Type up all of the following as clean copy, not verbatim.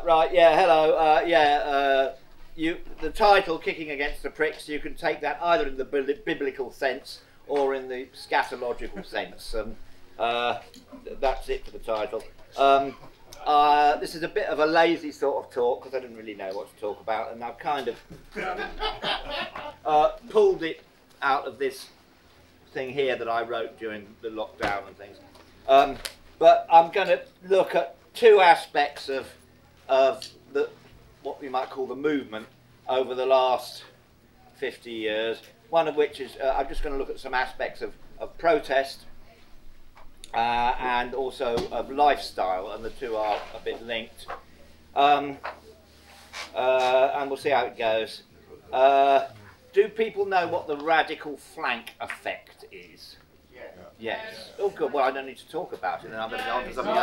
Right, yeah, hello. The title, Kicking Against the Pricks, you can take that either in the biblical sense or in the scatological sense. That's it for the title. This is a bit of a lazy sort of talk because I didn't really know what to talk about, and I've kind of pulled it out of this thing here that I wrote during the lockdown and things. But I'm going to look at two aspects of what we might call the movement over the last 50 years. One of which is I'm just going to look at some aspects of protest and also of lifestyle, and the two are a bit linked. And we'll see how it goes. Do people know what the radical flank effect is? Yes. Oh, good. Well, I don't need to talk about it, and I'm going to go on to something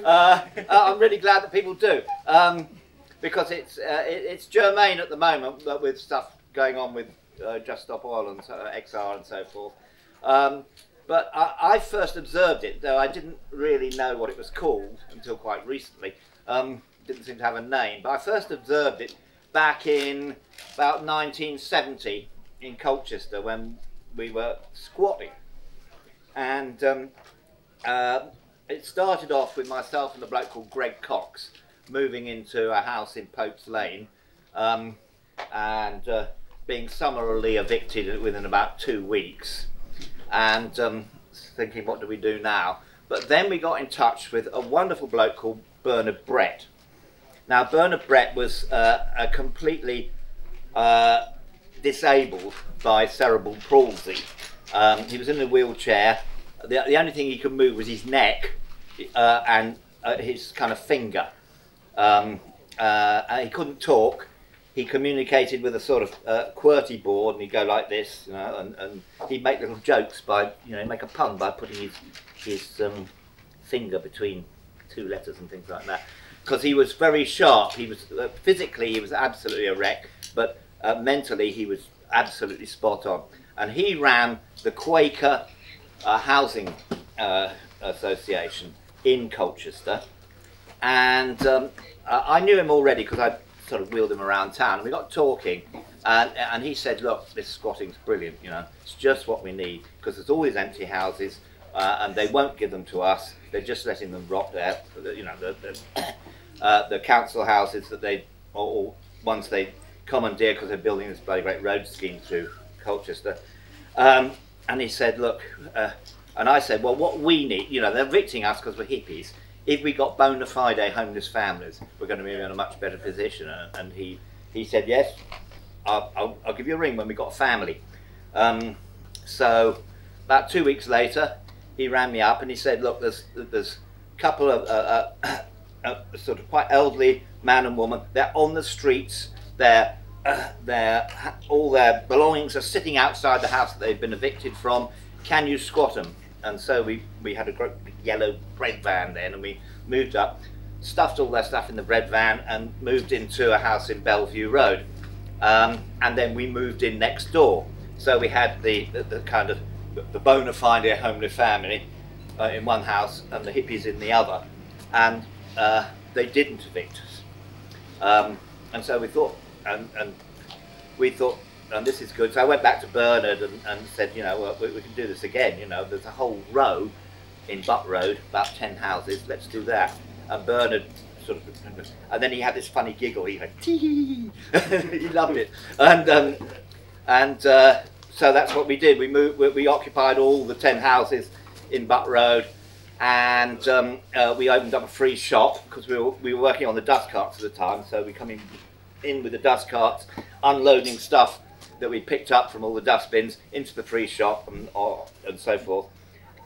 else. I'm really glad that people do, because it's germane at the moment with stuff going on with Just Stop Oil and XR and so forth. But I first observed it, though I didn't really know what it was called until quite recently. Didn't seem to have a name, but I first observed it back in about 1970 in Colchester when we were squatting, and it started off with myself and a bloke called Greg Cox moving into a house in Pope's Lane, and being summarily evicted within about 2 weeks, and thinking, what do we do now? But then we got in touch with a wonderful bloke called Bernard Brett. Now Bernard Brett was completely disabled by cerebral palsy. He was in a wheelchair. The only thing he could move was his neck and his kind of finger. He couldn't talk. He communicated with a sort of QWERTY board, and he'd go like this, you know, and he'd make little jokes by, you know, make a pun by putting his finger between two letters and things like that. Because he was very sharp. He was physically he was absolutely a wreck, but mentally he was absolutely spot on. And he ran the Quaker Housing Association in Colchester, and I knew him already because I sort of wheeled him around town, and we got talking, and he said, look, this squatting's brilliant, you know, it's just what we need, because there's all these empty houses, and they won't give them to us, they're just letting them rot there, you know, the council houses that they, or ones they commandeer because they're building this bloody great road scheme through Colchester. And he said, look, and I said, well, what we need, you know, they're evicting us because we're hippies. If we got bona fide homeless families, we're going to be in a much better position. And he said, yes, I'll give you a ring when we got a family. So about 2 weeks later, he rang me up and he said, look, there's a couple of sort of quite elderly man and woman. They're on the streets. All their belongings are sitting outside the house that they've been evicted from. Can you squat them? And so we had a great big yellow bread van then, and we moved up, stuffed all their stuff in the bread van, and moved into a house in Bellevue Road. And then we moved in next door. So we had the kind of the bona fide homeless family in one house and the hippies in the other, and they didn't evict us. And so we thought, and this is good. So I went back to Bernard and said, you know, well, we can do this again. You know, there's a whole row in Butt Road, about 10 houses. Let's do that. And Bernard sort of, and then he had this funny giggle. He went, tee. He loved it. And so that's what we did. We occupied all the 10 houses in Butt Road, and we opened up a free shop because we were working on the dust carts at the time. So we come in with the dust carts, unloading stuff that we picked up from all the dustbins into the free shop and so forth.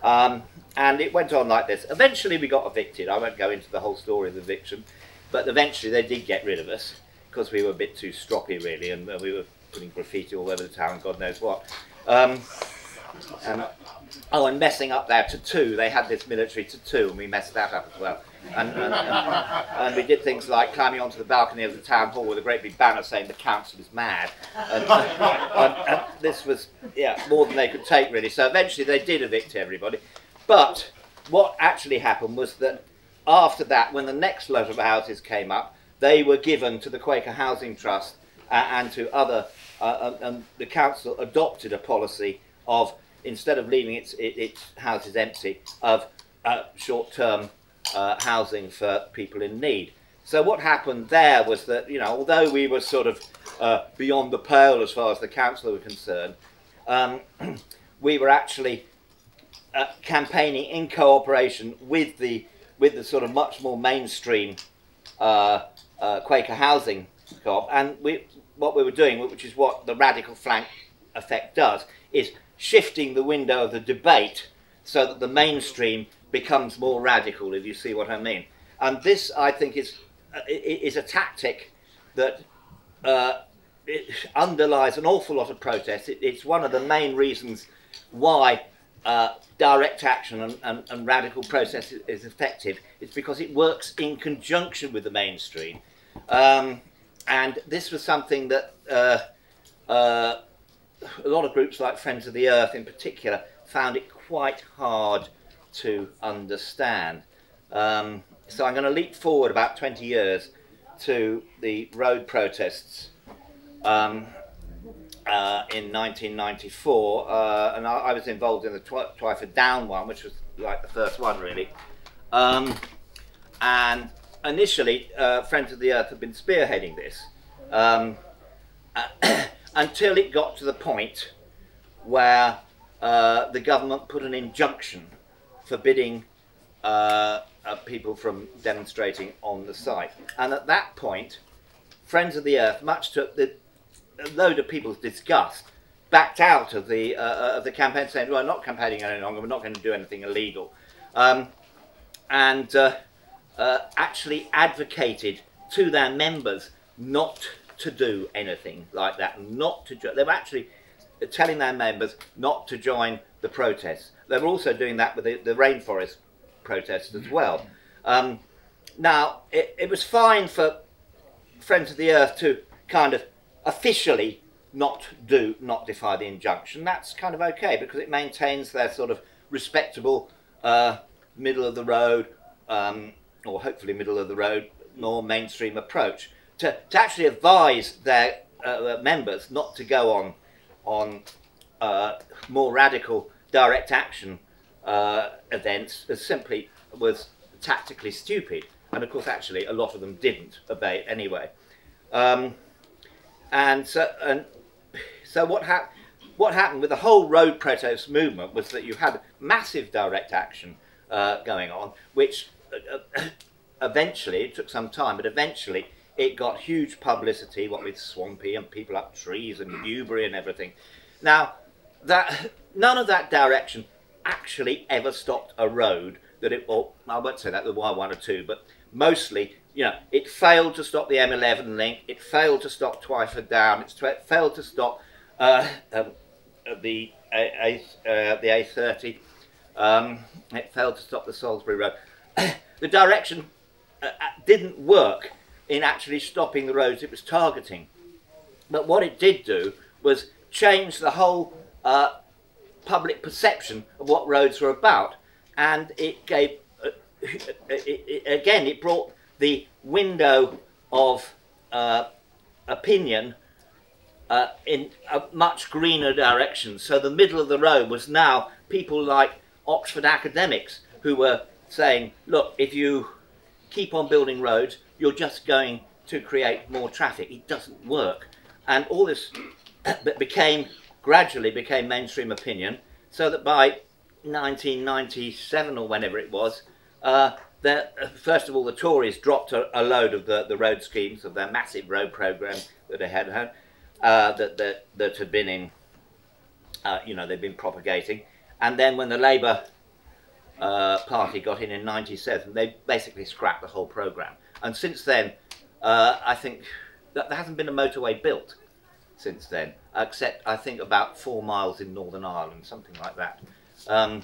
And it went on like this. Eventually we got evicted. I won't go into the whole story of the eviction, but eventually they did get rid of us because we were a bit too stroppy really, and we were putting graffiti all over the town, God knows what. And messing up their tattoo. They had this military tattoo, and we messed that up as well. And we did things like climbing onto the balcony of the town hall with a great big banner saying the council is mad. And this was, yeah, more than they could take really. So eventually they did evict everybody. But what actually happened was that after that, when the next lot of houses came up, they were given to the Quaker Housing Trust and to other, and the council adopted a policy of, instead of leaving its houses empty, of short-term housing for people in need. So what happened there was that, you know, although we were sort of beyond the pale as far as the council were concerned, we were actually campaigning in cooperation with the sort of much more mainstream Quaker housing co-op, and what we were doing, which is what the radical flank effect does, is shifting the window of the debate so that the mainstream becomes more radical, if you see what I mean. And this, I think, is a tactic that it underlies an awful lot of protest. It's one of the main reasons why direct action and radical protest is effective. It's because it works in conjunction with the mainstream. And this was something that a lot of groups like Friends of the Earth in particular found it quite hard to understand. So I'm going to leap forward about 20 years to the road protests in 1994, and I was involved in the Twyford Down one, which was like the first one really. And initially, Friends of the Earth had been spearheading this until it got to the point where the government put an injunction forbidding people from demonstrating on the site. And at that point, Friends of the Earth, much to a load of people's disgust, backed out of the campaign, saying, well, we're not campaigning any longer, we're not going to do anything illegal. And actually advocated to their members not to do anything like that, not to they were actually telling their members not to join the protests. They were also doing that with the rainforest protests as well. Now, it was fine for Friends of the Earth to kind of officially not defy the injunction. That's kind of okay, because it maintains their sort of respectable middle of the road, or hopefully middle of the road, more mainstream approach. To actually advise their members not to go on more radical direct action events simply was tactically stupid. And of course, actually, a lot of them didn't obey it anyway. And so what happened with the whole road protest movement was that you had massive direct action going on, which eventually, it took some time, but eventually it got huge publicity, what with Swampy and people up trees and Newbury and everything. Now, none of that direction actually ever stopped a road that well, I won't say that, there were one or two, but mostly, you know, it failed to stop the M11 link, it failed to stop Twyford Down, it failed to stop the A30, it failed to stop the Salisbury Road. The direction didn't work in actually stopping the roads it was targeting. But what it did do was change the whole public perception of what roads were about. And it gave, again, it brought the window of opinion in a much greener direction. So the middle of the road was now people like Oxford academics who were saying, look, if you keep on building roads, you're just going to create more traffic. It doesn't work. And all this gradually became mainstream opinion, so that by 1997 or whenever it was, first of all, the Tories dropped a load of the road schemes of their massive road programme that they had that had been in, you know, they'd been propagating. And then when the Labour Party got in 97, they basically scrapped the whole programme. And since then, I think that there hasn't been a motorway built since then, except I think about 4 miles in Northern Ireland, something like that. And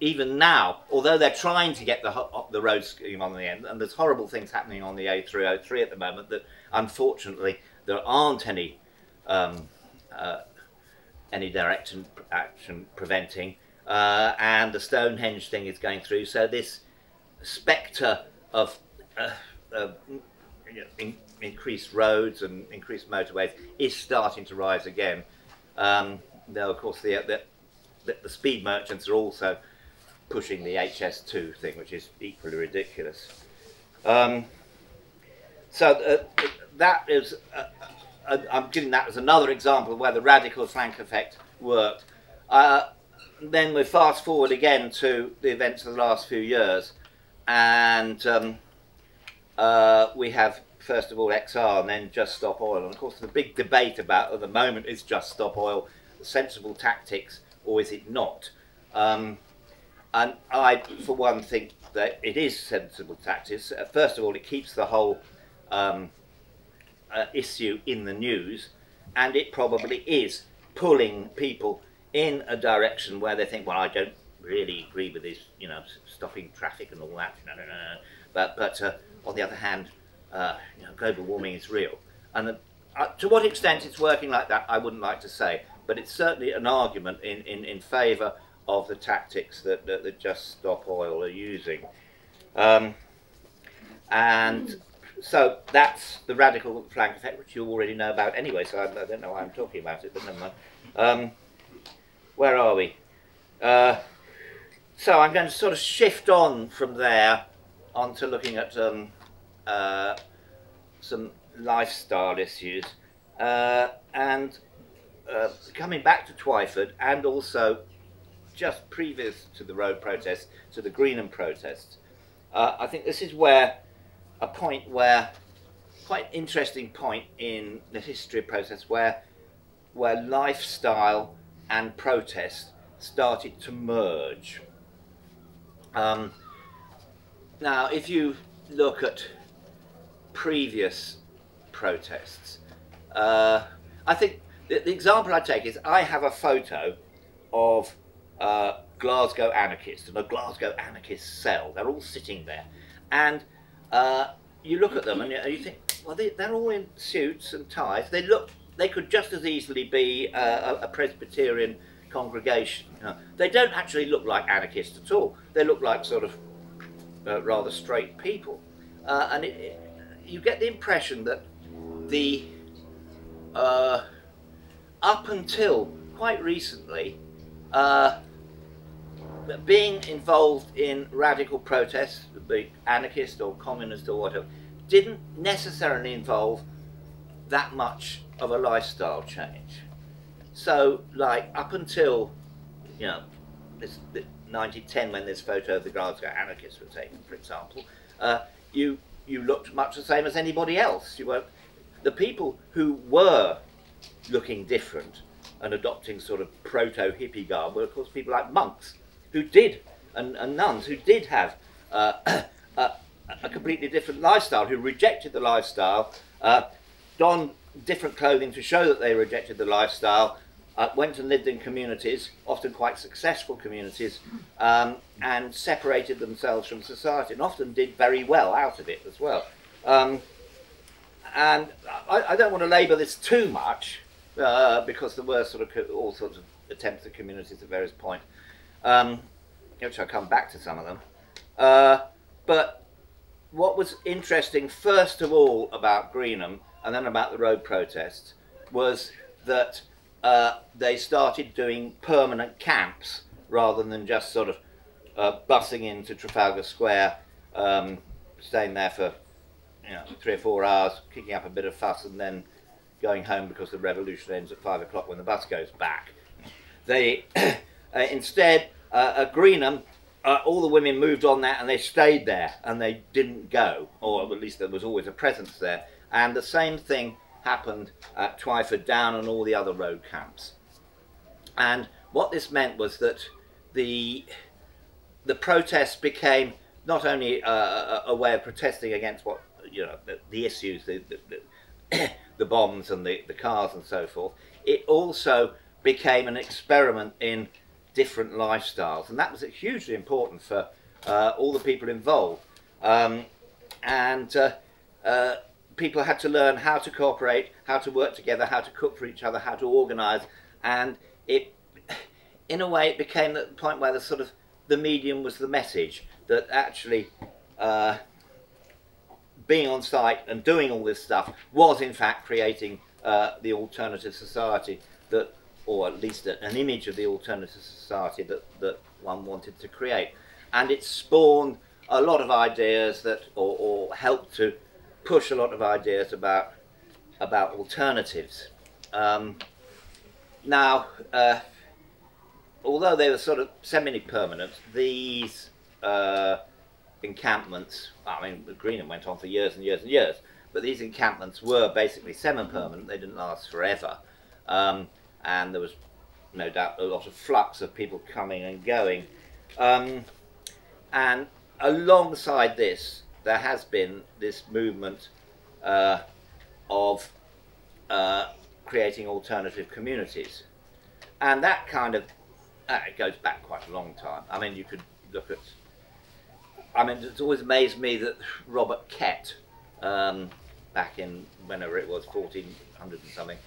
even now, although they're trying to get the road scheme on the end, and there's horrible things happening on the A303 at the moment that unfortunately there aren't any direct action preventing, and the Stonehenge thing is going through. So this spectre of increased roads and increased motorways is starting to rise again. Though of course the speed merchants are also pushing the HS2 thing, which is equally ridiculous. So that is, I'm giving that as another example of where the radical flank effect worked. Then we fast forward again to the events of the last few years, and we have first of all XR and then Just Stop Oil. And of course the big debate about at the moment is Just Stop Oil sensible tactics or is it not? And I, for one, think that it is sensible tactics. First of all, it keeps the whole issue in the news, and it probably is pulling people in a direction where they think, well, I don't really agree with this, you know, stopping traffic and all that. But on the other hand, you know, global warming is real. And to what extent it's working like that, I wouldn't like to say. But it's certainly an argument in favour of the tactics that Just Stop Oil are using. And so that's the radical flank effect, which you already know about anyway, so I don't know why I'm talking about it, but never mind. Where are we? So I'm going to sort of shift on from there onto looking at some lifestyle issues. And coming back to Twyford, and also just previous to the road protests, to the Greenham protests, I think this is where a point where, quite interesting point in the history of protests, where lifestyle and protest started to merge. Now, if you look at previous protests, I think the example I take is I have a photo of Glasgow anarchists and a Glasgow anarchist cell. They're all sitting there, and you look at them and you think, well, they're all in suits and ties. They could just as easily be a Presbyterian congregation. They don't actually look like anarchists at all. They look like sort of rather straight people, and you get the impression that up until quite recently, being involved in radical protests, be anarchist or communist or whatever, didn't necessarily involve that much of a lifestyle change. So, like, up until, you know, 1910, when this photo of the Glasgow anarchists was taken, for example, you looked much the same as anybody else. You were the people who were looking different and adopting sort of proto-hippie garb were, of course, people like monks who did, and nuns who did have a completely different lifestyle, who rejected the lifestyle, donned different clothing to show that they rejected the lifestyle, went and lived in communities, often quite successful communities, and separated themselves from society, and often did very well out of it as well. And I don't want to labour this too much, because there were sort of all sorts of attempts at communities at various points, which I'll come back to some of them. But what was interesting, first of all, about Greenham, and then about the road protests, was that they started doing permanent camps rather than just sort of bussing into Trafalgar Square, staying there for 3 or 4 hours, kicking up a bit of fuss, and then going home because the revolution ends at 5 o'clock when the bus goes back. They instead, at Greenham, all the women moved on that and they stayed there and they didn't go, or at least there was always a presence there. And the same thing happened at Twyford Down and all the other road camps. And what this meant was that the protests became not only a way of protesting against what, the issues, the bombs and the cars and so forth, it also became an experiment in different lifestyles, and that was hugely important for all the people involved. People had to learn how to cooperate, how to work together, how to cook for each other, how to organise, and it in a way, it became the point where the medium was the message, that actually being on site and doing all this stuff was in fact creating the alternative society that, or at least an image of the alternative society that one wanted to create. And it spawned a lot of ideas that, or helped to push a lot of ideas about alternatives. Now, although they were sort of semi-permanent, these encampments, I mean, Greenham went on for years and years and years, but these encampments were basically semi-permanent. They didn't last forever. And there was no doubt a lot of flux of people coming and going. And alongside this, there has been this movement of creating alternative communities. And that kind of, it goes back quite a long time. I mean, you could look at, I mean, it's always amazed me that Robert Kett, back in whenever it was, 1400 and something,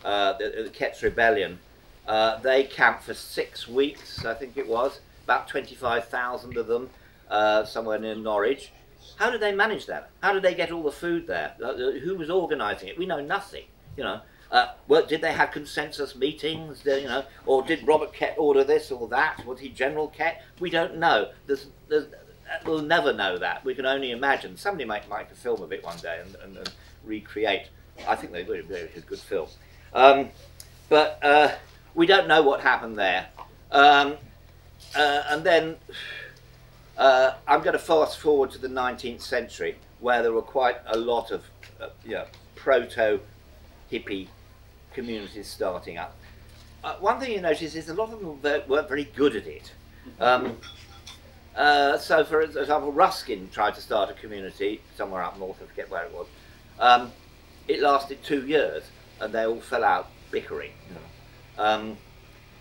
the Kett's Rebellion, they camped for 6 weeks, I think it was, about 25,000 of them, somewhere near Norwich. How did they manage that? How did they get all the food there? Who was organising it? We know nothing, you know. Well, did they have consensus meetings, you know, or did Robert Kett order this or that? Was he General Kett? We don't know. We'll never know that. We can only imagine. Somebody might make a film of it one day and recreate. I think they would be a good film. But we don't know what happened there. And then I'm going to fast forward to the 19th century, where there were quite a lot of you know, proto-hippie communities starting up. One thing you notice is a lot of them weren't very good at it. So, for example, Ruskin tried to start a community somewhere up north, I forget where it was. It lasted 2 years, and they all fell out bickering. Then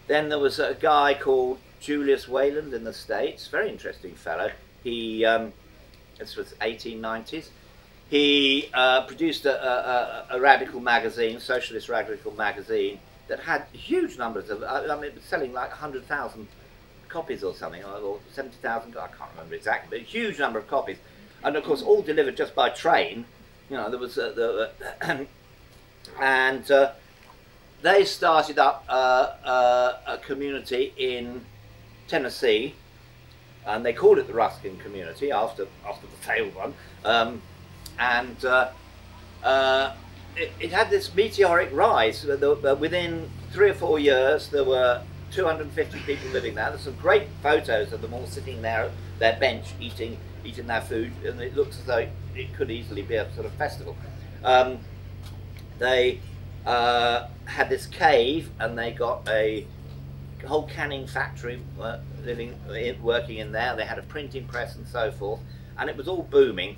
there was a guy called Julius Wayland in the States, very interesting fellow. He, this was 1890s. He produced a radical magazine, socialist radical magazine, that had huge numbers of, I mean, it was selling like 100,000 copies or something, or 70,000, I can't remember exactly, but a huge number of copies. And of course, all delivered just by train. You know, there was, and they started up a community in Tennessee, and they called it the Ruskin community after the failed one. It had this meteoric rise. Within 3 or 4 years, there were 250 people living there. There's some great photos of them all sitting there at their bench eating their food, and it looks as though it could easily be a sort of festival. They had this cave, and they got a whole canning factory working in there. They had a printing press and so forth, and it was all booming.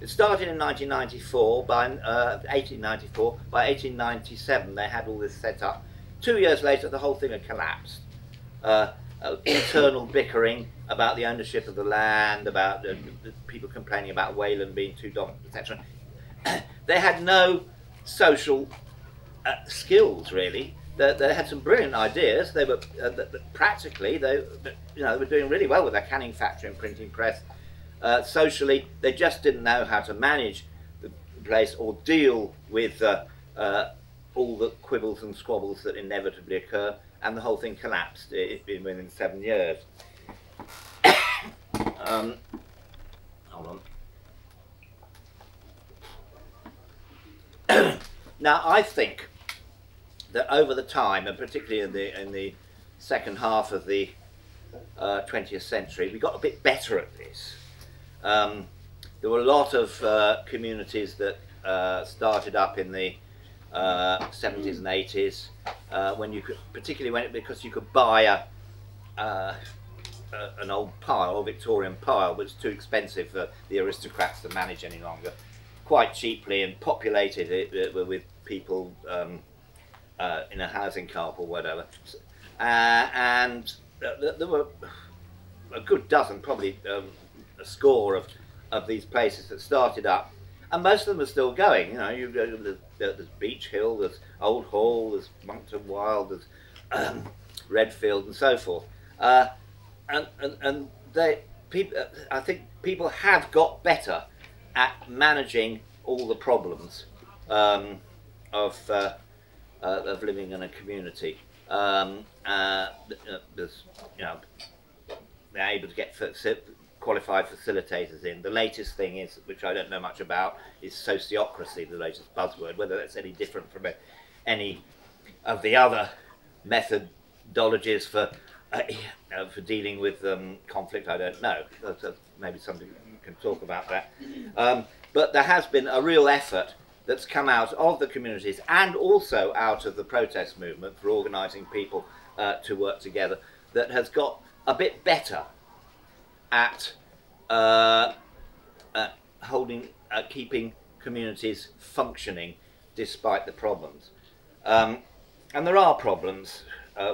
It started in 1994. By 1894, by 1897, they had all this set up. 2 years later, the whole thing had collapsed. Internal bickering about the ownership of the land, about the people complaining about Wayland being too dominant, etc. They had no social skills, really. They had some brilliant ideas. They were practically, they were doing really well with their canning factory and printing press. Socially, they just didn't know how to manage the place or deal with all the quibbles and squabbles that inevitably occur, and the whole thing collapsed within 7 years. Hold on. Now, I think that over the time, and particularly in the second half of the 20th century, we got a bit better at this. There were a lot of communities that started up in the 70s and 80s, when you could, particularly because you could buy an old pile, Victorian pile, which was too expensive for the aristocrats to manage any longer, quite cheaply, and populated it with people in a housing carp or whatever. And there were a good dozen, probably a score of these places that started up, and most of them are still going. You know, there's Beach Hill, there's Old Hall, there's Monkton Wyld, there's Redfield, and so forth. And I think people have got better at managing all the problems of living in a community. There's, they're able to get qualified facilitators in. The latest thing is, which I don't know much about, is sociocracy, the latest buzzword. Whether that's any different from any of the other methodologies for dealing with conflict, I don't know. Maybe somebody can talk about that. But there has been a real effort that's come out of the communities and also out of the protest movement for organising people to work together, that has got a bit better at keeping communities functioning despite the problems. And there are problems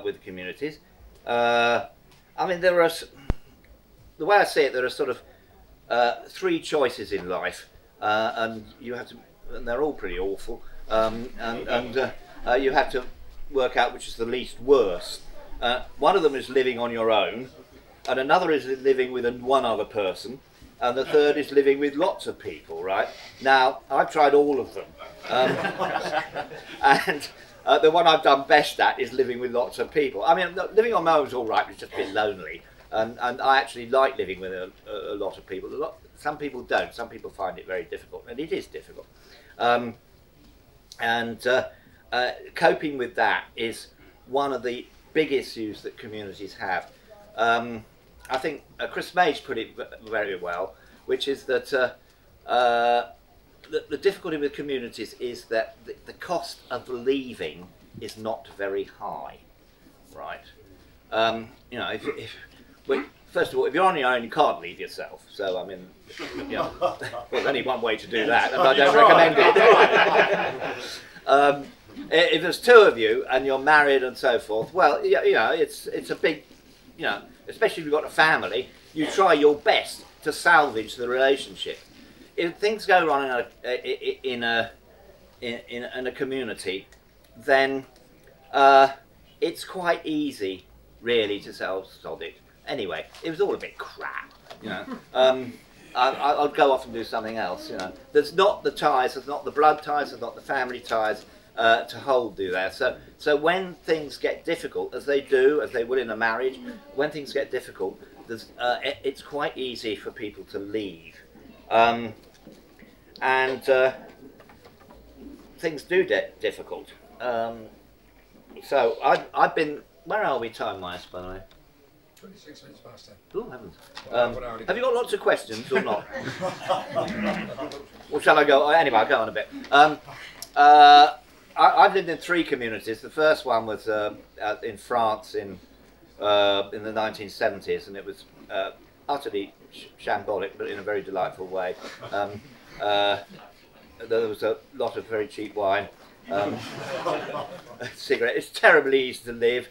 with communities. I mean, there are, the way I see it, there are sort of three choices in life, and you have to, and they're all pretty awful, and you have to work out which is the least worst. One of them is living on your own, and another is living with one other person, and the third is living with lots of people, right? Now, I've tried all of them, and the one I've done best at is living with lots of people. I mean, living on my own is all right, it's just a bit lonely, and I actually like living with a lot of people. Some people don't, some people find it very difficult, and it is difficult. Coping with that is one of the big issues that communities have. I think Chris Mage put it very well, which is that the difficulty with communities is that the cost of leaving is not very high, right? First of all, if you're on your own, you can't leave yourself. So, I mean, there's only one way to do that, and I don't recommend it. If there's two of you and you're married and so forth, well, it's a big, especially if you've got a family, you try your best to salvage the relationship. If things go wrong in a community, then it's quite easy, really, to say, "Oh, sod it." Anyway, it was all a bit crap, I'll go off and do something else. There's not the ties, there's not the blood ties, there's not the family ties to hold you there. So when things get difficult, as they do, as they will in a marriage, when things get difficult, it's quite easy for people to leave. Things do get difficult. So I've been, where are we time-wise, by the way? 26 minutes past 10. Oh, heavens. Have you got lots of questions or not? Or shall I go? Anyway, I'll go on a bit. I've lived in 3 communities. The first one was in France in the 1970s, and it was utterly shambolic, but in a very delightful way. There was a lot of very cheap wine, cigarette. It's terribly easy to live,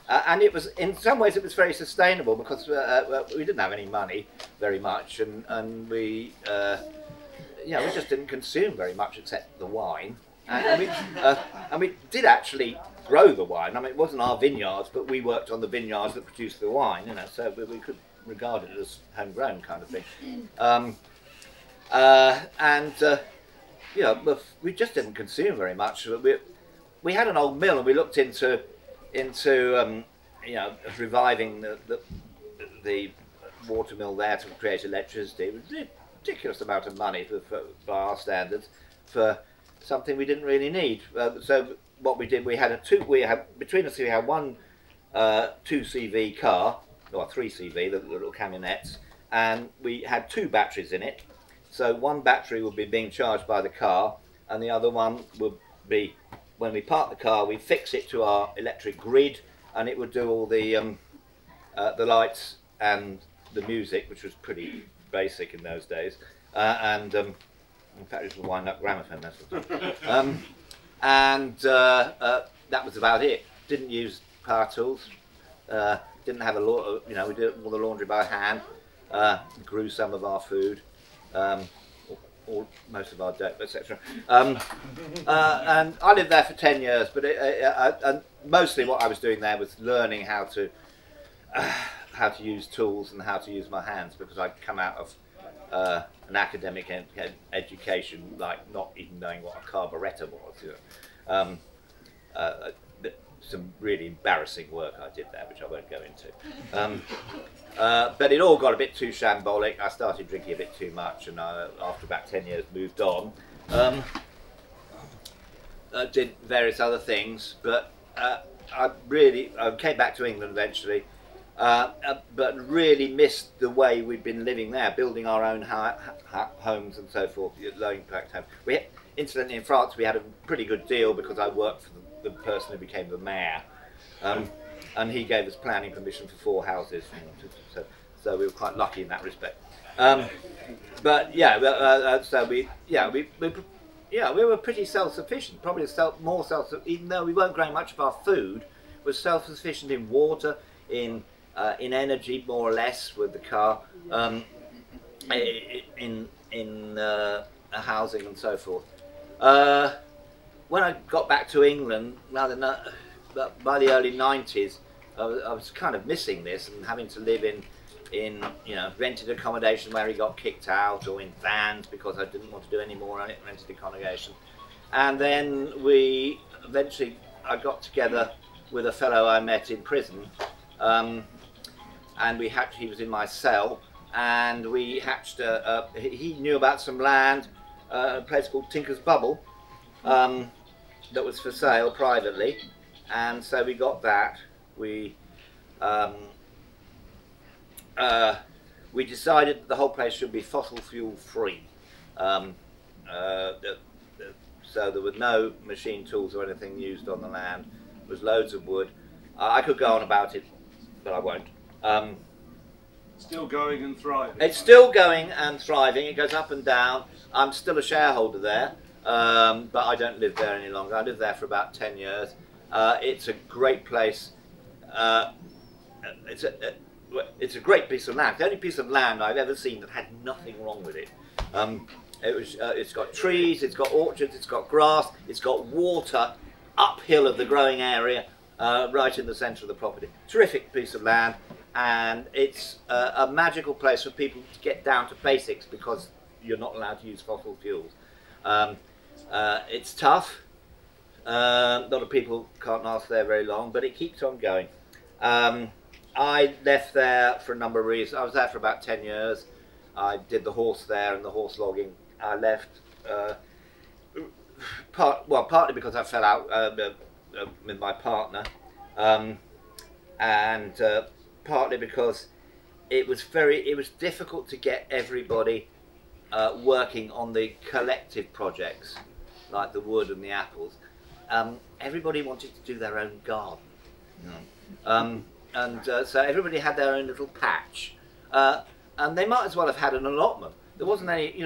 and it was, in some ways, it was very sustainable because we didn't have any money, very much, and we just didn't consume very much except the wine, and we did actually grow the wine. I mean, it wasn't our vineyards, but we worked on the vineyards that produced the wine, so we could regard it as homegrown kind of thing. We just didn't consume very much. We had an old mill, and we looked into reviving the water mill there to create electricity. It was a ridiculous amount of money for our standards for something we didn't really need. So what we did, between us we had one 2CV car, or 3CV, the little camionettes, and we had 2 batteries in it. So one battery would be being charged by the car, and the other one would be, when we park the car, we fix it to our electric grid, and it would do all the lights and the music, which was pretty basic in those days. In fact, it was a wind-up gramophone, that's what that was about it. Didn't use power tools. Didn't have a lot. We did all the laundry by hand. Grew some of our food. most of our dope, etc. And I lived there for 10 years, but and mostly what I was doing there was learning how to use tools and how to use my hands, because I'd come out of an academic education, like not even knowing what a carburettor was. You know. Some really embarrassing work I did there, which I won't go into. But it all got a bit too shambolic. I started drinking a bit too much, and after about 10 years moved on. I did various other things, but I came back to England eventually, but really missed the way we'd been living there, building our own homes and so forth, low impact homes. Incidentally, in France, we had a pretty good deal because I worked for the person who became the mayor, and he gave us planning permission for 4 houses, so we were quite lucky in that respect. But yeah, so we were pretty self-sufficient, probably more self-sufficient, even though we weren't growing much of our food, was self-sufficient in water, in energy, more or less, with the car, in housing and so forth. When I got back to England, by the early 90s, I was kind of missing this and having to live in rented accommodation where he got kicked out, or in vans because I didn't want to do any more rented accommodation. And then I got together with a fellow I met in prison, and he was in my cell, and we hatched he knew about some land, a place called Tinker's Bubble, that was for sale privately, and so we got that. We decided that the whole place should be fossil fuel free, so there were no machine tools or anything used on the land. There was loads of wood. I could go on about it, but I won't. Still going and thriving. It's still going and thriving. It goes up and down. I'm still a shareholder there, but I don't live there any longer. I lived there for about 10 years. It's a great place. It's a great piece of land. The only piece of land I've ever seen that had nothing wrong with it. It's got trees, it's got orchards, it's got grass, it's got water uphill of the growing area, right in the centre of the property. Terrific piece of land, and it's a magical place for people to get down to basics, because you're not allowed to use fossil fuels. It's tough. A lot of people can't last there very long, but it keeps on going. I left there for a number of reasons. I was there for about 10 years. I did the horse there and the horse logging. I left partly because I fell out with my partner, and partly because it was difficult to get everybody working on the collective projects like the wood and the apples. Everybody wanted to do their own garden, so everybody had their own little patch, and they might as well have had an allotment. There wasn't any,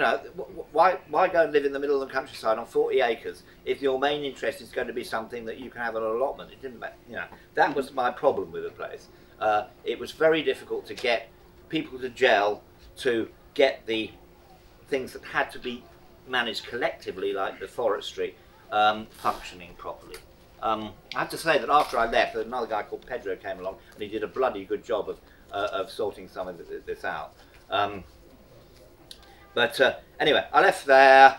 why go and live in the middle of the countryside on 40 acres if your main interest is going to be something that you can have an allotment? It didn't matter, that was my problem with the place. It was very difficult to get people to gel, to get the things that had to be managed collectively, like the forestry, functioning properly. I have to say that after I left, another guy called Pedro came along, and he did a bloody good job of sorting some of this out. But anyway, I left there,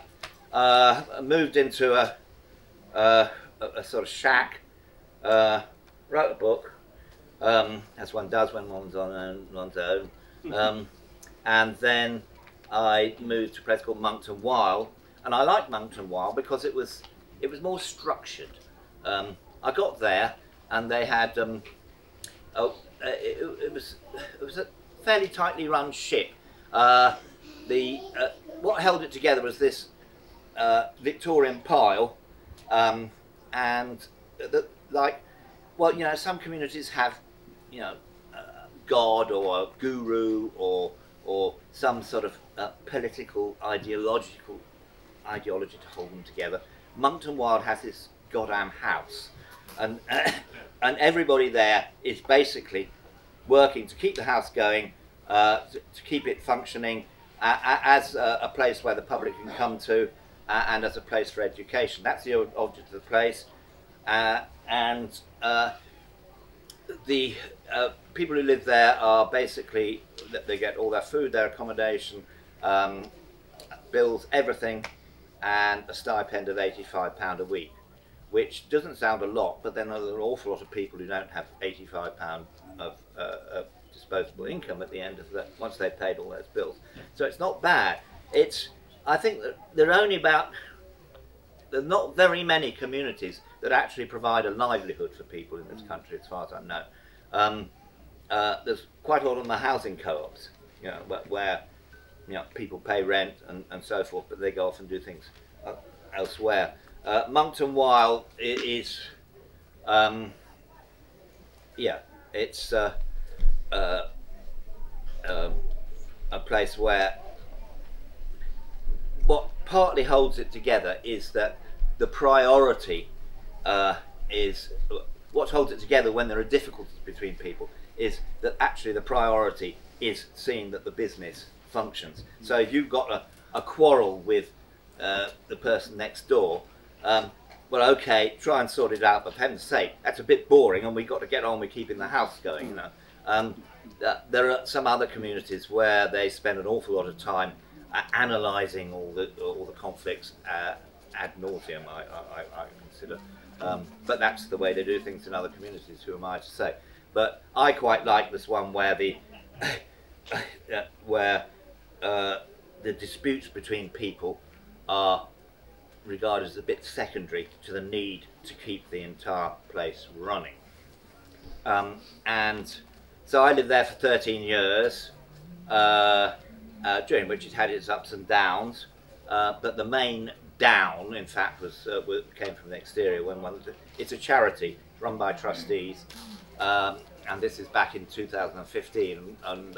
moved into a sort of shack, wrote a book, as one does when one's on one's own, and then I moved to a place called Monkton Wyld, and I liked Monkton Wyld because it was more structured. I got there, and they had it was a fairly tightly run ship. What held it together was this Victorian pile, and some communities have, God or a guru or some sort of political ideology to hold them together. Monkton Wyld has this goddamn house, and everybody there is basically working to keep the house going, to keep it functioning, as a place where the public can come to, and as a place for education. That's the object of the place, and the people who live there are basically, they get all their food, their accommodation, bills, everything, and a stipend of £85 a week, which doesn't sound a lot, but then there are an awful lot of people who don't have £85 of disposable income at the end of once they've paid all those bills. So it's not bad. I think that there are not very many communities that actually provide a livelihood for people in this country, as far as I know. There's quite a lot of them are housing co-ops, you know, where you know, people pay rent and so forth, but they go off and do things elsewhere. Monkton Wyld is, yeah, it's a place where what partly holds it together is that the priority is what holds it together when there are difficulties between people is that actually the priority is seeing that the business functions. So if you've got a quarrel with the person next door, well, okay, try and sort it out, but for heaven's sake, that's a bit boring, and we've got to get on with keeping the house going, you know. There are some other communities where they spend an awful lot of time analysing all the conflicts ad nauseum, I consider. But that's the way they do things in other communities, who am I to say. But I quite like this one where the the disputes between people are regarded as a bit secondary to the need to keep the entire place running. And so I lived there for 13 years, during which it had its ups and downs, but the main down, in fact, came from the exterior. It's a charity run by trustees, and this is back in 2015, and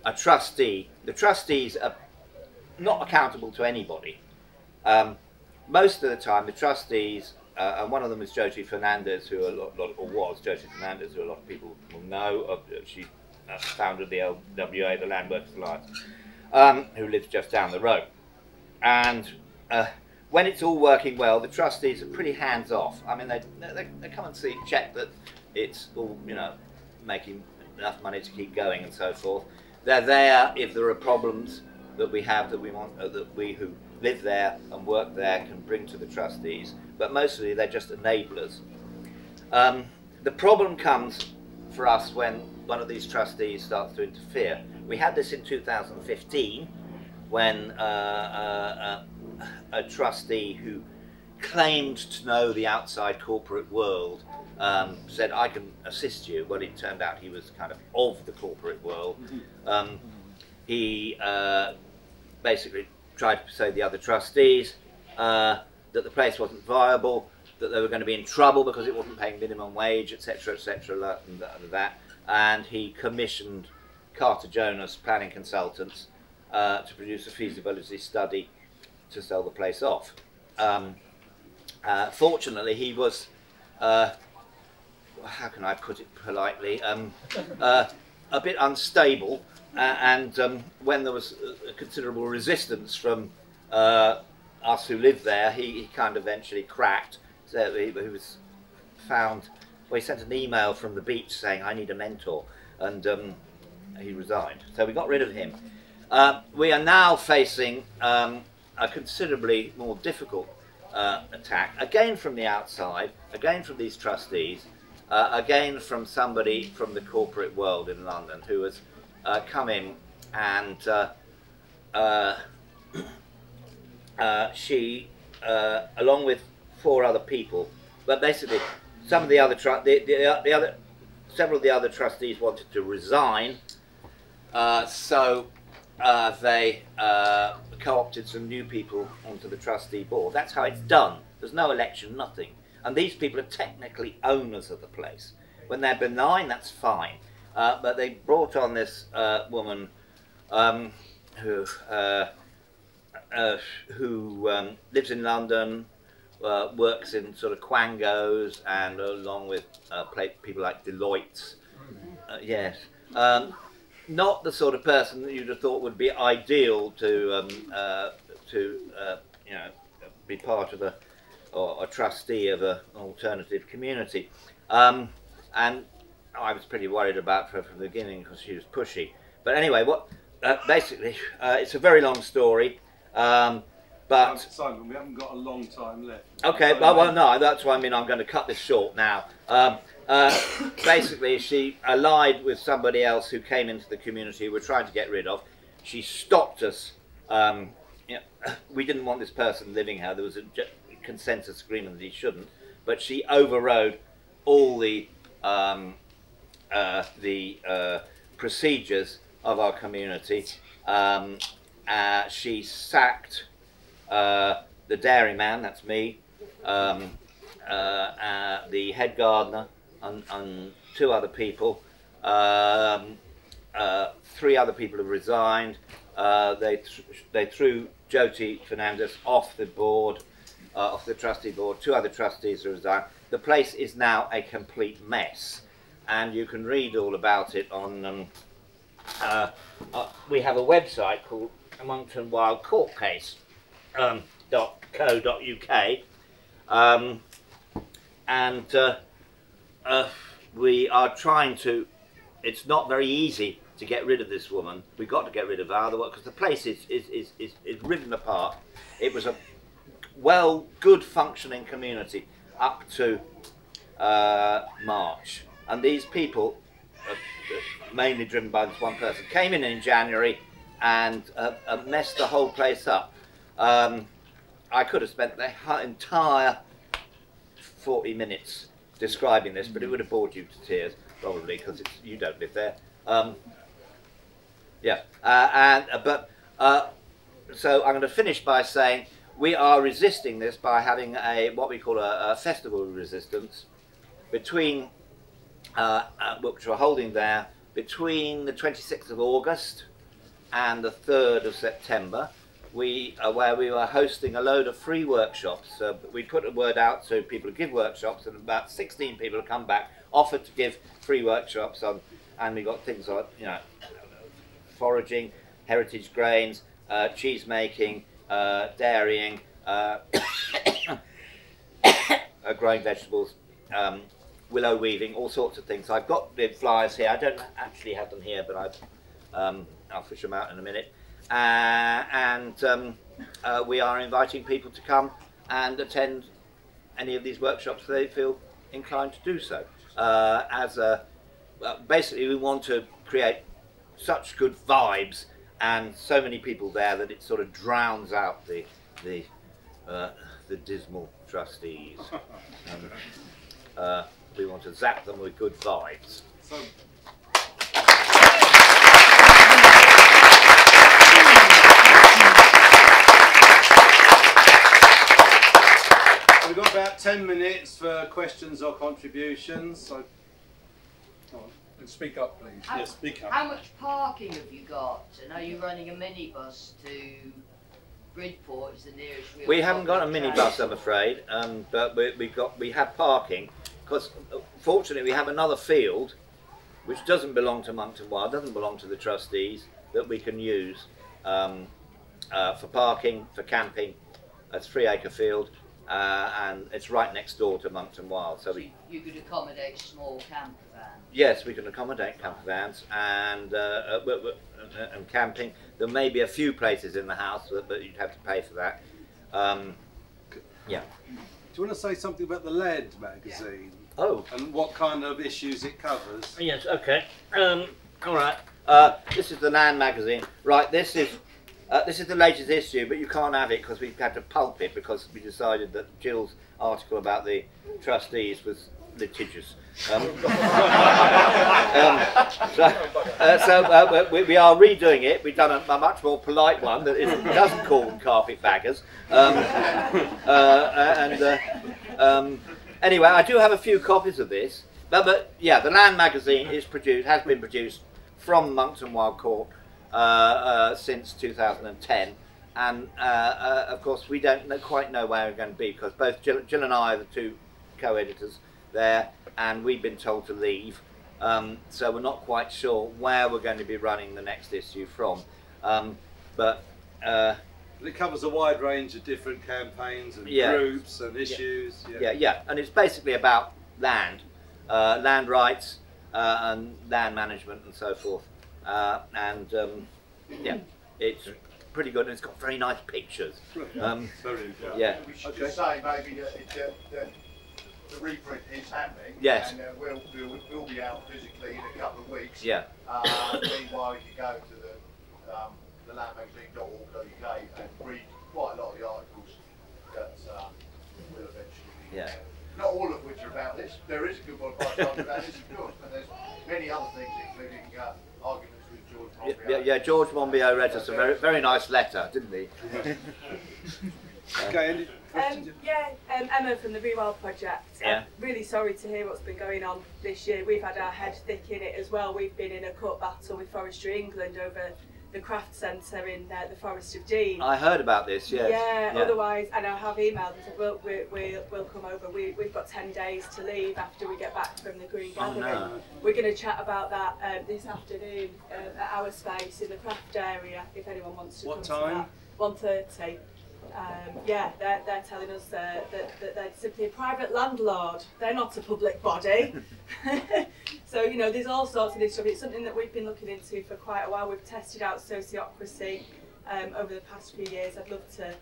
a trustee. The trustees are not accountable to anybody. Most of the time, the trustees, and one of them is Josie Fernandez, who was Josie Fernandez, who a lot of people will know. She founded the LWA, the Land Workers Alliance, who lives just down the road. And when it's all working well, the trustees are pretty hands-off. I mean, they come and check that it's all, you know, making enough money to keep going and so forth. They're there if there are problems that we have that we want, that we who live there and work there can bring to the trustees. But mostly they're just enablers. The problem comes for us when one of these trustees starts to interfere. We had this in 2015 when a trustee who claimed to know the outside corporate world said, I can assist you. Well, it turned out he was kind of the corporate world. He basically tried to persuade the other trustees that the place wasn't viable, that they were going to be in trouble because it wasn't paying minimum wage, etc., etc., and that. And he commissioned Carter Jonas planning consultants to produce a feasibility study to sell the place off. Fortunately, he was, how can I put it politely, a bit unstable, and when there was a considerable resistance from us who lived there, he kind of eventually cracked. So he was found, well, he sent an email from the beach saying, I need a mentor, and he resigned. So we got rid of him. We are now facing a considerably more difficult attack, again from the outside, again from these trustees, again from somebody from the corporate world in London who has come in, and she, along with 4 other people, but basically some of the other several of the other trustees wanted to resign, so they co-opted some new people onto the trustee board. That's how it's done. There's no election, nothing. And these people are technically owners of the place. When they're benign, that's fine. But they brought on this woman who lives in London, works in sort of quangos, and along with people like Deloitte. Yes. not the sort of person that you'd have thought would be ideal to you know, be part of or a trustee of an alternative community. And I was pretty worried about her from the beginning because she was pushy. But anyway, basically, it's a very long story. But Simon, we haven't got a long time left. Okay, So well, no, that's why I mean I'm going to cut this short now. Basically, she allied with somebody else who came into the community we're trying to get rid of. She stopped us. You know, we didn't want this person living here. There was a consensus agreement that he shouldn't. But she overrode all the procedures of our community. She sacked the dairyman, that's me, the head gardener, and 2 other people. 3 other people have resigned. They threw Jyoti Fernandez off the board, off the trustee board. 2 other trustees have resigned. The place is now a complete mess, and you can read all about it on. We have a website called Monkton Wyld Courtin .co.uk, and we are trying to. It's not very easy to get rid of this woman. We've got to get rid of her, otherwise, because the place is riven apart. It was a good functioning community up to March, and these people, mainly driven by this one person, came in January and messed the whole place up. I could have spent the entire 40 minutes describing this, but it would have bored you to tears, probably, because you don't live there. So I'm going to finish by saying we are resisting this by having what we call a festival of resistance between, which we're holding there between the 26th of August and the 3rd of September. Where we were hosting a load of free workshops. We put a word out to people to give workshops, and about 16 people have come back, offered to give free workshops on, and we got things like, you know, foraging, heritage grains, cheese making, dairying, growing vegetables, willow weaving, all sorts of things. I've got the flyers here. I don't actually have them here, but I'll fish them out in a minute. We are inviting people to come and attend any of these workshops if they feel inclined to do so. Basically, we want to create such good vibes and so many people there that it sort of drowns out the dismal trustees. We want to zap them with good vibes. So, we've got about 10 minutes for questions or contributions. So, go on. And speak up, please. Yes, speak up. How much parking have you got? And are you running a minibus to Bridport? Is the nearest real We haven't got a public minibus, train? I'm afraid, but we have parking, because fortunately we have another field which doesn't belong to Monkton Wyld, doesn't belong to the trustees, that we can use for parking, for camping. It's a 3-acre field. And it's right next door to Monkton Wyld, so you could accommodate small camper vans. Yes, we can accommodate camper vans and camping. There may be a few places in the house, but you'd have to pay for that. Yeah. Do you want to say something about the Lead magazine? Yeah. Oh. And what kind of issues it covers? Yes. Okay. All right. This is the Land magazine. Right. This is the latest issue, but you can't have it because we've had to pulp it because we decided that Jill's article about the trustees was litigious. We are redoing it. We've done a much more polite one that doesn't call them carpetbaggers. Anyway, I do have a few copies of this. But yeah, the Land magazine has been produced from Monkton Wyld Court since 2010, and of course we don't quite know where we're going to be because both Jill and I are the 2 co-editors there, and we've been told to leave. So we're not quite sure where we're going to be running the next issue from. But it covers a wide range of different campaigns and yeah, groups and issues. Yeah, and it's basically about land, land rights, and land management and so forth. Yeah, it's pretty good, and it's got very nice pictures. Yeah. We should just say maybe that the reprint is happening. Yes. And we'll be out physically in a couple of weeks. Yeah. Meanwhile, you can go to the landmagazine.org.uk and read quite a lot of the articles that will eventually be. Yeah. Not all of which are about this. There is a good one about this, of course, but there's many other things, including arguments with George Monbiot. Yeah, George Monbiot read us a very, very nice letter, didn't he? Okay, any questions? Emma from the Rewild Project. Yeah. Really sorry to hear what's been going on this year. We've had our head thick in it as well. We've been in a court battle with Forestry England over the craft centre in the Forest of Dean. I heard about this, yes. Yeah, otherwise, and I have emailed and said, we'll come over. We've got 10 days to leave after we get back from the Green Gathering. No. We're going to chat about that this afternoon at our space in the craft area, if anyone wants to come to that. 1:30. Yeah, they're telling us that they're simply a private landlord. They're not a public body. So, you know, there's all sorts of this stuff. It's something that we've been looking into for quite a while. We've tested out sociocracy over the past few years. I'd love to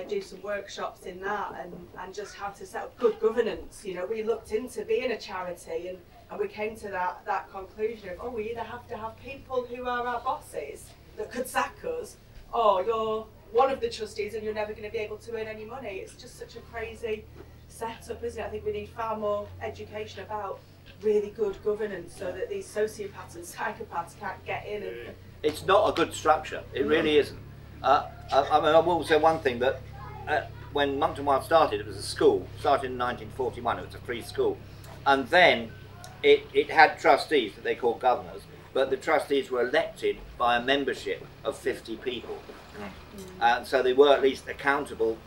do some workshops in that and just how to set up good governance. You know, we looked into being a charity and we came to that conclusion of, we either have to have people who are our bosses that could sack us, or you're one of the trustees and you're never going to be able to earn any money. It's just such a crazy setup, isn't it? I think we need far more education about really good governance so that these sociopaths and psychopaths can't get in. And It's not a good structure. It really isn't. I mean, I will say one thing, that when Monkton Wyld started, it was a school. Started in 1941. It was a free school, and then it had trustees that they called governors, but the trustees were elected by a membership of 50 people. And so they were at least accountable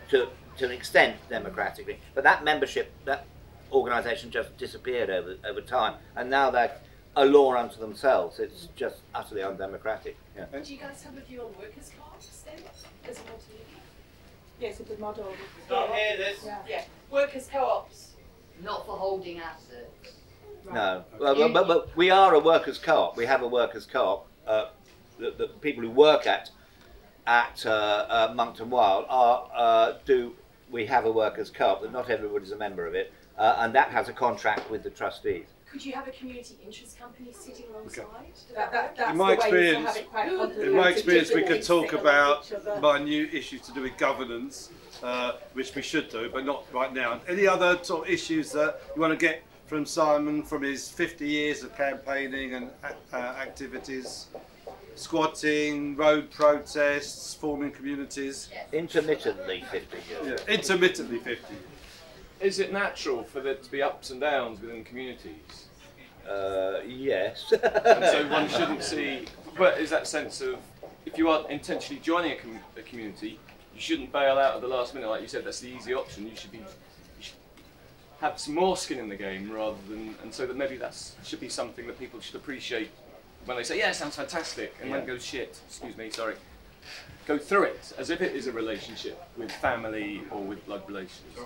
to an extent democratically. But that membership, that organisation just disappeared over time, and now they're a law unto themselves. It's just utterly undemocratic. Yeah. Do you guys have a view on workers' co-ops then, as an alternative? yeah, it's a good model. Not here, this. Yeah, workers' co-ops. Not for holding assets. Right. No, well, but we are a workers' co-op. We have a workers' co-op. The people who work at Monkton Wyld we have a workers' co-op, but not everybody's a member of it, and that has a contract with the trustees. Could you have a community interest company sitting alongside? That's In my the way to experience- have it quite In my complicated, experience, we just could to talk sit about along each other. minute issues to do with governance, which we should do, but not right now. Any other sort of issues that you want to get from Simon from his 50 years of campaigning and activities? Squatting, road protests, forming communities. Intermittently 50 years. Yeah, intermittently 50. Is it natural for there to be ups and downs within communities? Yes. And so one shouldn't see, but is that sense of, if you are intentionally joining a community, you shouldn't bail out at the last minute, like you said, that's the easy option. You should have some more skin in the game rather than, and so that maybe that should be something that people should appreciate when they say, yeah, it sounds fantastic, and when it goes shit, excuse me, sorry, go through it as if it is a relationship with family or with blood relations,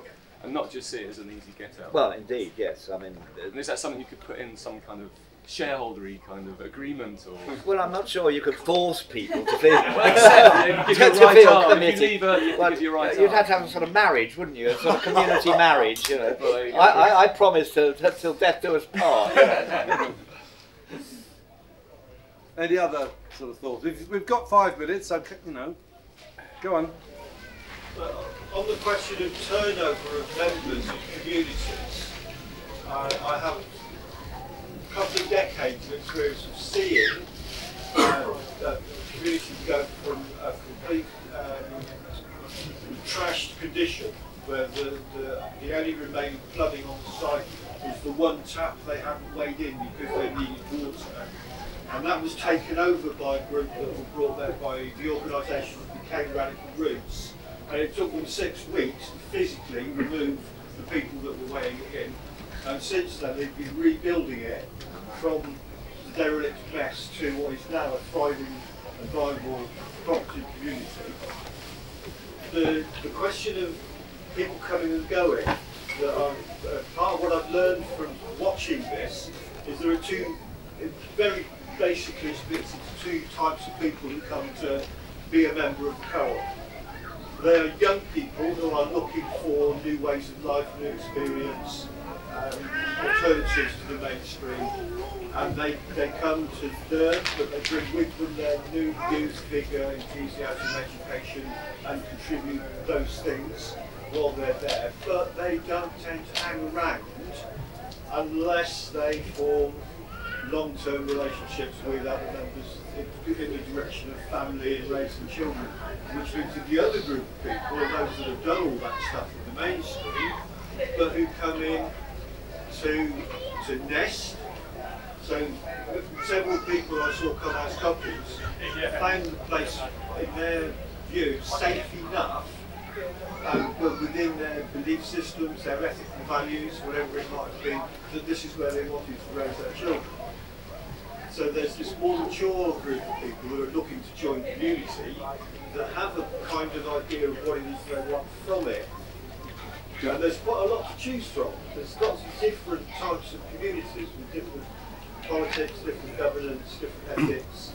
and not just see it as an easy get out. Well, indeed, yes. I mean, And is that something you could put in some kind of shareholdery kind of agreement, or? well, I'm not sure you could force people to feel. Well, except you give your right arm. If you leave early, you Well, give your right you'd arm. have to have a sort of marriage, wouldn't you? A sort of community marriage, you know. Well, there you go. I promise till death do us part. Any other sort of thoughts? We've got 5 minutes, so you know, go on. On the question of turnover of members in communities, I have a couple of decades of experience of seeing communities go from a complete trashed condition, where the only remaining flooding on the site was the one tap they hadn't weighed in because they needed water. And that was taken over by a group that were brought there by the organisation that became Radical Roots. And it took them 6 weeks to physically remove the people that were weighing it in. And since then, they've been rebuilding it from the derelict mess to what is now a thriving and viable cooperative community. The question of people coming and going, that part of what I've learned from watching this is there are two, very basically split into two types of people who come to be a member of the co-op. They are young people who are looking for new ways of life, new experience, alternatives to the mainstream, and they come to learn, but they bring with them their new youth, vigour, enthusiasm, education, and contribute those things while they're there, but they don't tend to hang around unless they form long-term relationships with other members in the direction of family and raising children, which means that the other group of people are those that have done all that stuff in the mainstream, but who come in to nest. So several people I saw come as couples found the place in their view safe enough, but within their belief systems, their ethical values, whatever it might be, that this is where they wanted to raise their children. So there's this more mature group of people who are looking to join community that have a kind of idea of what it is they want from it. And there's quite a lot to choose from. There's lots of different types of communities with different politics, different governance, different ethics,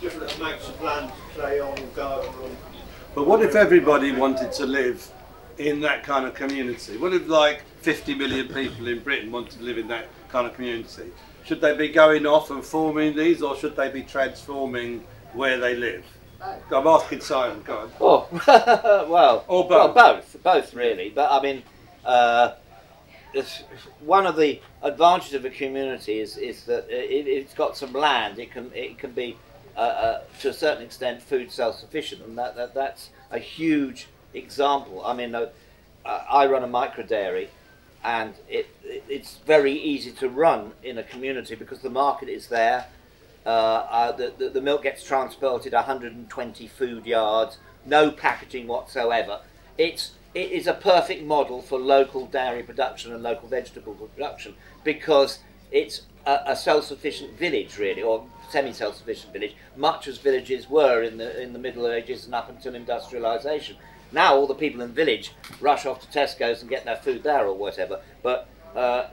different amounts of land to play on or garden on. But what if everybody wanted to live in that kind of community? What if like 50 million people in Britain wanted to live in that kind of community? Should they be going off and forming these, or should they be transforming where they live? I'm asking Simon, go on. Oh, well, or both. Well, both really. But I mean, one of the advantages of a community is that if it's got some land, it can be to a certain extent food self-sufficient, and that's a huge example. I mean, I run a micro dairy, and it's very easy to run in a community because the market is there. The milk gets transported 120 food yards, no packaging whatsoever. It is a perfect model for local dairy production and local vegetable production because it's a self-sufficient village, really, or semi-self-sufficient village, much as villages were in the Middle Ages and up until industrialisation. Now all the people in the village rush off to Tesco's and get their food there or whatever. But a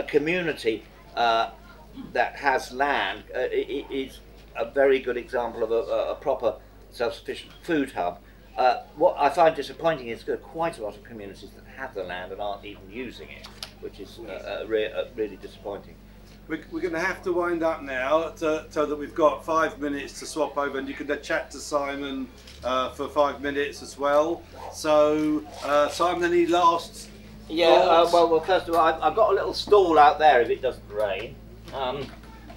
community that has land is a very good example of a proper self-sufficient food hub. What I find disappointing is there are quite a lot of communities that have the land and aren't even using it, which is really disappointing. We're going to have to wind up now so that we've got 5 minutes to swap over, and you can chat to Simon for 5 minutes as well. So, Simon, any last thoughts? Well, first of all, I've got a little stall out there if it doesn't rain,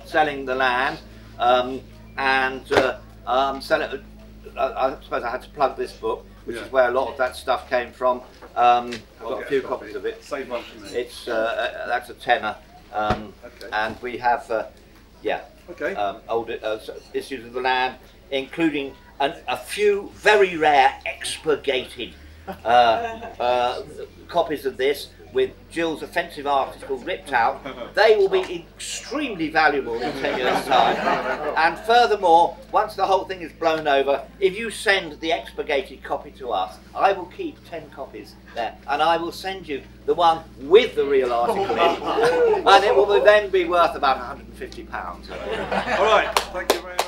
selling the land, and selling. I suppose I had to plug this book, which is where a lot of that stuff came from. I've got a few copies of it. Save one for me. It's that's a tenner. Okay. And we have, older issues of the land, including a few very rare expurgated copies of this with Jill's offensive article ripped out. They will be extremely valuable in 10 years' time. And furthermore, once the whole thing is blown over, if you send the expurgated copy to us, I will keep 10 copies there, and I will send you the one with the real article in, and it will then be worth about £150. All right, thank you very much.